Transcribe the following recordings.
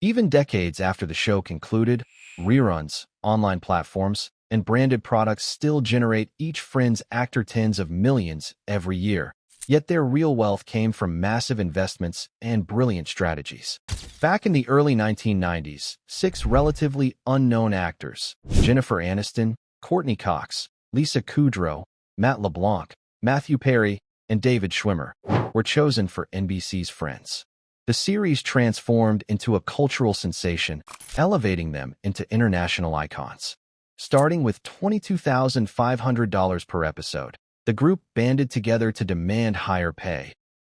Even decades after the show concluded, reruns, online platforms, and branded products still generate each Friends actor tens of millions every year. Yet their real wealth came from massive investments and brilliant strategies. Back in the early 1990s, six relatively unknown actors, Jennifer Aniston, Courteney Cox, Lisa Kudrow, Matt LeBlanc, Matthew Perry, and David Schwimmer, were chosen for NBC's Friends. The series transformed into a cultural sensation, elevating them into international icons. Starting with $22,500 per episode, the group banded together to demand higher pay,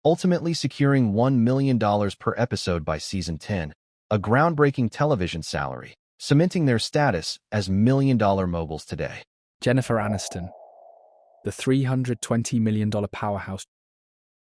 ultimately securing $1 million per episode by season 10, a groundbreaking television salary, cementing their status as million-dollar moguls today. Jennifer Aniston, the $320 million powerhouse.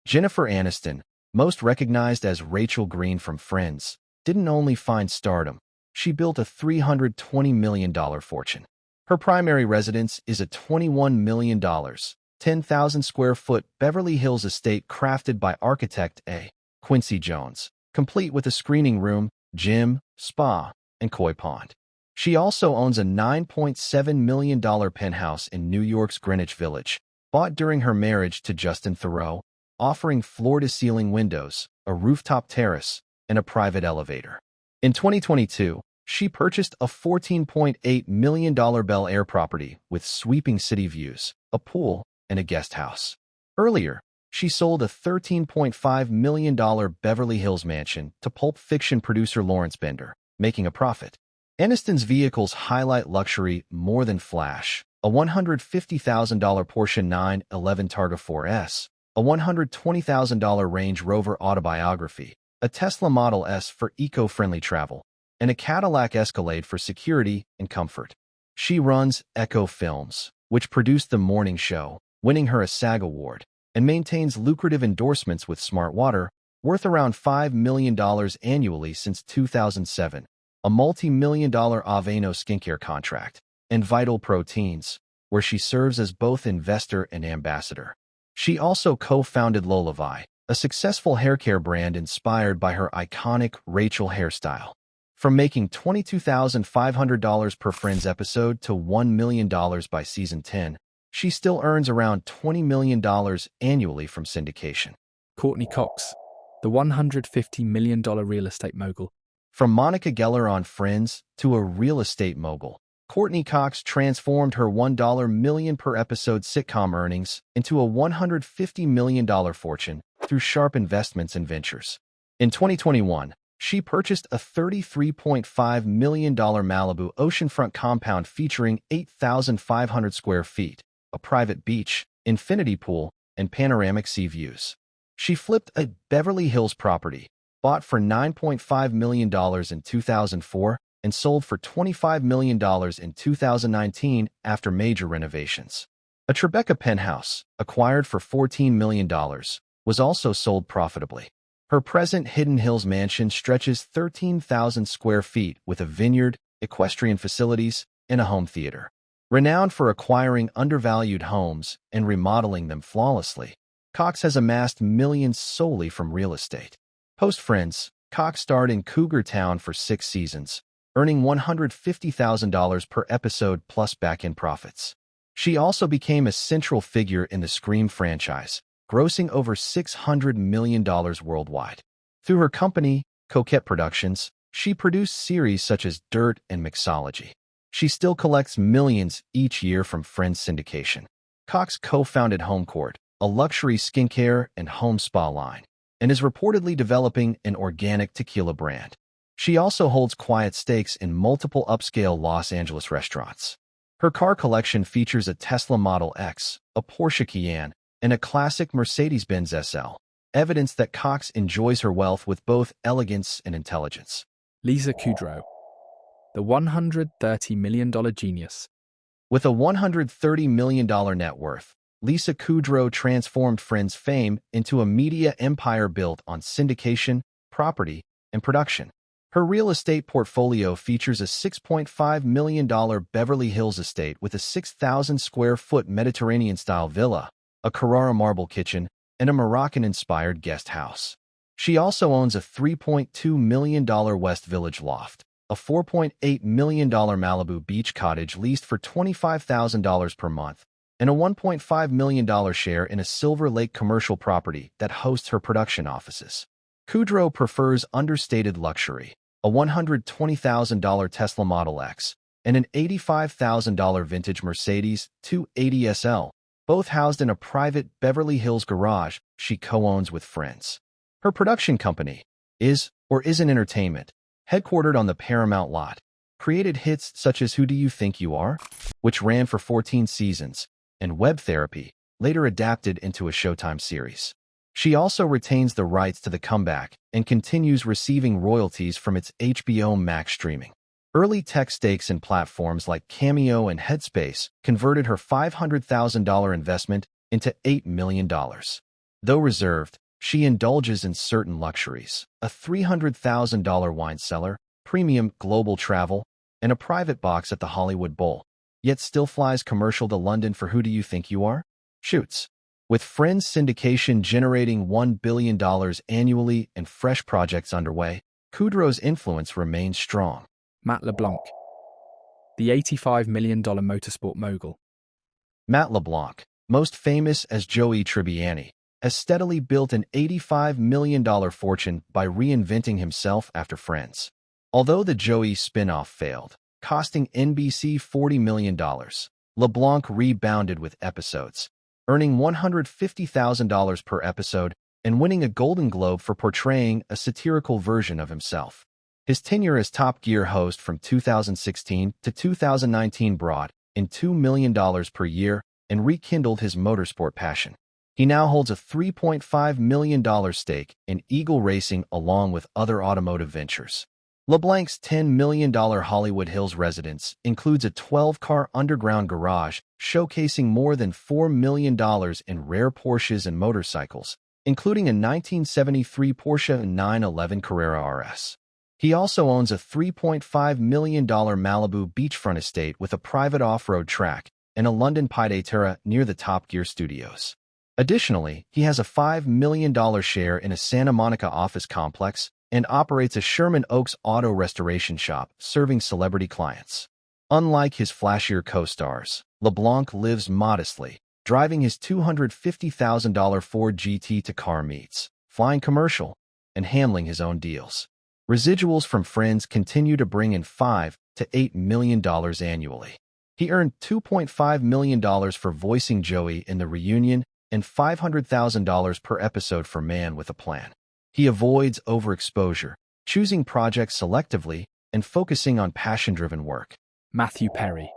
Jennifer Aniston, most recognized as Rachel Green from Friends, didn't only find stardom, she built a $320 million fortune. Her primary residence is a $21 million, 10,000-square-foot Beverly Hills estate crafted by architect A. Quincy Jones, complete with a screening room, gym, spa, and koi pond. She also owns a $9.7 million penthouse in New York's Greenwich Village, bought during her marriage to Justin Theroux, offering floor-to-ceiling windows, a rooftop terrace, and a private elevator. In 2022, she purchased a $14.8 million Bel Air property with sweeping city views, a pool, and a guest house. Earlier, she sold a $13.5 million Beverly Hills mansion to Pulp Fiction producer Lawrence Bender, making a profit. Aniston's vehicles highlight luxury more than flash: a $150,000 Porsche 911 Targa 4S, a $120,000 Range Rover Autobiography, a Tesla Model S for eco-friendly travel, and a Cadillac Escalade for security and comfort. She runs Echo Films, which produced The Morning Show, winning her a SAG award, and maintains lucrative endorsements with Smart Water, worth around $5 million annually since 2007, a multi-million-dollar Aveeno skincare contract, and Vital Proteins, where she serves as both investor and ambassador. She also co-founded Lolavi, a successful haircare brand inspired by her iconic Rachel hairstyle. From making $22,500 per Friends episode to $1 million by season 10, she still earns around $20 million annually from syndication. Courteney Cox, the $150 million real estate mogul. From Monica Geller on Friends to a real estate mogul, Courteney Cox transformed her $1 million per episode sitcom earnings into a $150 million fortune through sharp investments and ventures. In 2021, she purchased a $33.5 million Malibu oceanfront compound featuring 8,500 square feet, a private beach, infinity pool, and panoramic sea views. She flipped a Beverly Hills property, bought for $9.5 million in 2004, and sold for $25 million in 2019 after major renovations. A Tribeca penthouse, acquired for $14 million, was also sold profitably. Her present Hidden Hills mansion stretches 13,000 square feet with a vineyard, equestrian facilities, and a home theater. Renowned for acquiring undervalued homes and remodeling them flawlessly, Cox has amassed millions solely from real estate. Post-Friends, Cox starred in Cougar Town for 6 seasons, earning $150,000 per episode plus back-end profits. She also became a central figure in the Scream franchise, grossing over $600 million worldwide. Through her company, Coquette Productions, she produced series such as Dirt and Mixology. She still collects millions each year from Friends syndication. Cox co-founded HomeCourt, a luxury skincare and home spa line, and is reportedly developing an organic tequila brand. She also holds quiet stakes in multiple upscale Los Angeles restaurants. Her car collection features a Tesla Model X, a Porsche Cayenne, and a classic Mercedes-Benz SL, evidence that Cox enjoys her wealth with both elegance and intelligence. Lisa Kudrow, the $130 million genius. With a $130 million net worth, Lisa Kudrow transformed Friends fame into a media empire built on syndication, property, and production. Her real estate portfolio features a $6.5 million Beverly Hills estate with a 6,000-square-foot Mediterranean-style villa, a Carrara marble kitchen, and a Moroccan-inspired guest house. She also owns a $3.2 million West Village loft, a $4.8 million Malibu beach cottage leased for $25,000 per month, and a $1.5 million share in a Silver Lake commercial property that hosts her production offices. Kudrow prefers understated luxury, a $120,000 Tesla Model X, and an $85,000 vintage Mercedes 280 SL, both housed in a private Beverly Hills garage she co-owns with friends. Her production company is or isn't entertainment, headquartered on the Paramount lot, created hits such as Who Do You Think You Are?, which ran for 14 seasons, and Web Therapy, later adapted into a Showtime series. She also retains the rights to The Comeback and continues receiving royalties from its HBO Max streaming. Early tech stakes in platforms like Cameo and Headspace converted her $500,000 investment into $8 million. Though reserved, she indulges in certain luxuries, a $300,000 wine cellar, premium global travel, and a private box at the Hollywood Bowl, yet still flies commercial to London for Who Do You Think You Are? Shoots. With Friends syndication generating $1 billion annually and fresh projects underway, Kudrow's influence remains strong. Matt LeBlanc, the $85 million motorsport mogul. Matt LeBlanc, most famous as Joey Tribbiani, has steadily built an $85 million fortune by reinventing himself after Friends. Although the Joey spin-off failed, costing NBC $40 million, LeBlanc rebounded with episodes, earning $150,000 per episode and winning a Golden Globe for portraying a satirical version of himself. His tenure as Top Gear host from 2016 to 2019 brought in $2 million per year and rekindled his motorsport passion. He now holds a $3.5 million stake in Eagle Racing along with other automotive ventures. LeBlanc's $10 million Hollywood Hills residence includes a 12-car underground garage showcasing more than $4 million in rare Porsches and motorcycles, including a 1973 Porsche 911 Carrera RS. He also owns a $3.5 million Malibu beachfront estate with a private off-road track and a London pied-à-terre near the Top Gear studios. Additionally, he has a $5 million share in a Santa Monica office complex and operates a Sherman Oaks auto restoration shop serving celebrity clients. Unlike his flashier co-stars, LeBlanc lives modestly, driving his $250,000 Ford GT to car meets, flying commercial, and handling his own deals. Residuals from Friends continue to bring in $5 to $8 million annually. He earned $2.5 million for voicing Joey in the reunion and $500,000 per episode for Man with a Plan. He avoids overexposure, choosing projects selectively and focusing on passion-driven work. Matthew Perry,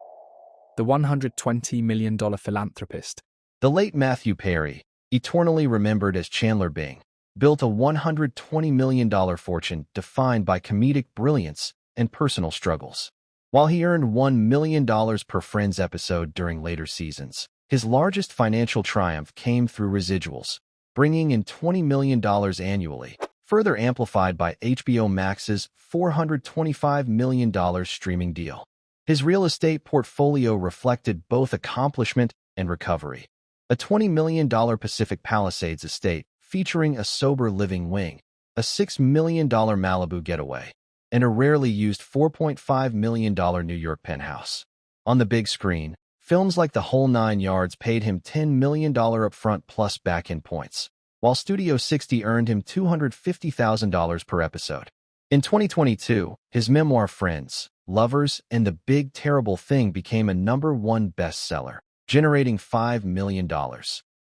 the $120 million philanthropist. The late Matthew Perry, eternally remembered as Chandler Bing, built a $120 million fortune defined by comedic brilliance and personal struggles. While he earned $1 million per Friends episode during later seasons, his largest financial triumph came through residuals, bringing in $20 million annually, further amplified by HBO Max's $425 million streaming deal. His real estate portfolio reflected both accomplishment and recovery. A $20 million Pacific Palisades estate featuring a sober living wing, a $6 million Malibu getaway, and a rarely used $4.5 million New York penthouse. On the big screen, films like The Whole Nine Yards paid him $10 million upfront plus back-end points, while Studio 60 earned him $250,000 per episode. In 2022, his memoir Friends, Lovers, and The Big Terrible Thing became a #1 bestseller, generating $5 million,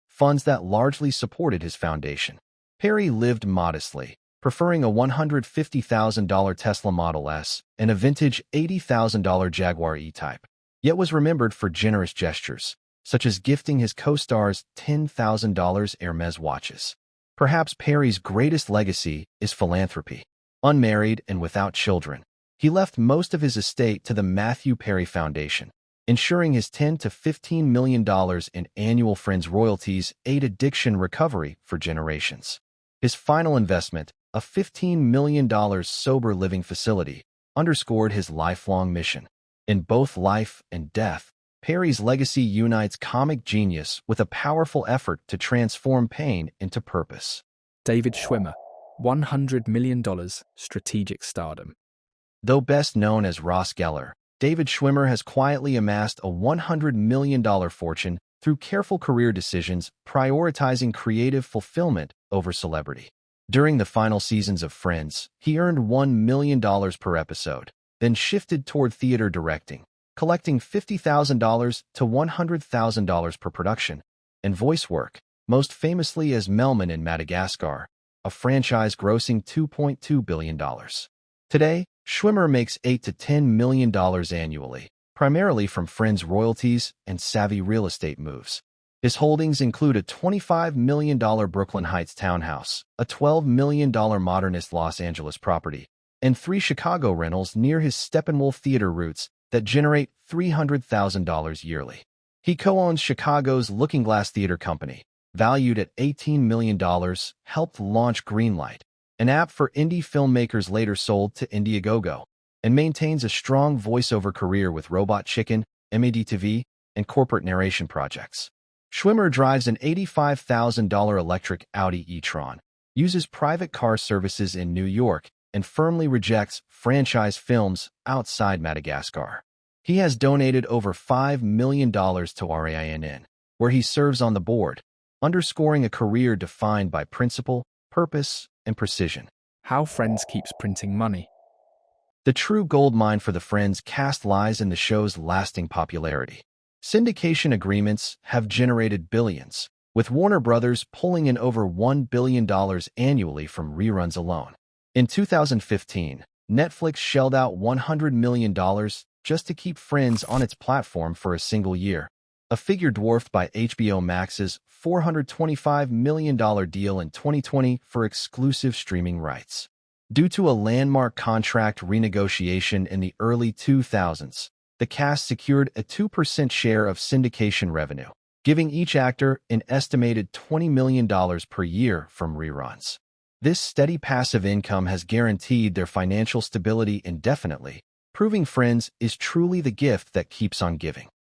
funds that largely supported his foundation. Perry lived modestly, preferring a $150,000 Tesla Model S and a vintage $80,000 Jaguar E-Type, yet was remembered for generous gestures, such as gifting his co-stars $10,000 Hermes watches. Perhaps Perry's greatest legacy is philanthropy. Unmarried and without children, he left most of his estate to the Matthew Perry Foundation, ensuring his $10 to $15 million in annual Friends royalties aid addiction recovery for generations. His final investment, a $15 million sober living facility, underscored his lifelong mission. In both life and death, Perry's legacy unites comic genius with a powerful effort to transform pain into purpose. David Schwimmer, $100 million strategic stardom. Though best known as Ross Geller, David Schwimmer has quietly amassed a $100 million fortune through careful career decisions, prioritizing creative fulfillment over celebrity. During the final seasons of Friends, he earned $1 million per episode, then shifted toward theater directing, collecting $50,000 to $100,000 per production, and voice work, most famously as Melman in Madagascar, a franchise grossing $2.2 billion. Today, Schwimmer makes $8 to $10 million annually, primarily from Friends royalties and savvy real estate moves. His holdings include a $25 million Brooklyn Heights townhouse, a $12 million modernist Los Angeles property, and 3 Chicago rentals near his Steppenwolf theater roots that generate $300,000 yearly. He co-owns Chicago's Looking Glass Theater Company, valued at $18 million, helped launch Greenlight, an app for indie filmmakers later sold to Indiegogo, and maintains a strong voiceover career with Robot Chicken, MAD-TV, and corporate narration projects. Schwimmer drives an $85,000 electric Audi e-tron, uses private car services in New York, and firmly rejects franchise films outside Madagascar. He has donated over $5 million to RAINN, where he serves on the board, underscoring a career defined by principle, purpose, and precision. How Friends keeps printing money. The true gold mine for the Friends cast lies in the show's lasting popularity. Syndication agreements have generated billions, with Warner Brothers pulling in over $1 billion annually from reruns alone. In 2015, Netflix shelled out $100 million just to keep Friends on its platform for a single year, a figure dwarfed by HBO Max's $425 million deal in 2020 for exclusive streaming rights. Due to a landmark contract renegotiation in the early 2000s, the cast secured a 2% share of syndication revenue, giving each actor an estimated $20 million per year from reruns. This steady passive income has guaranteed their financial stability indefinitely, proving Friends is truly the gift that keeps on giving.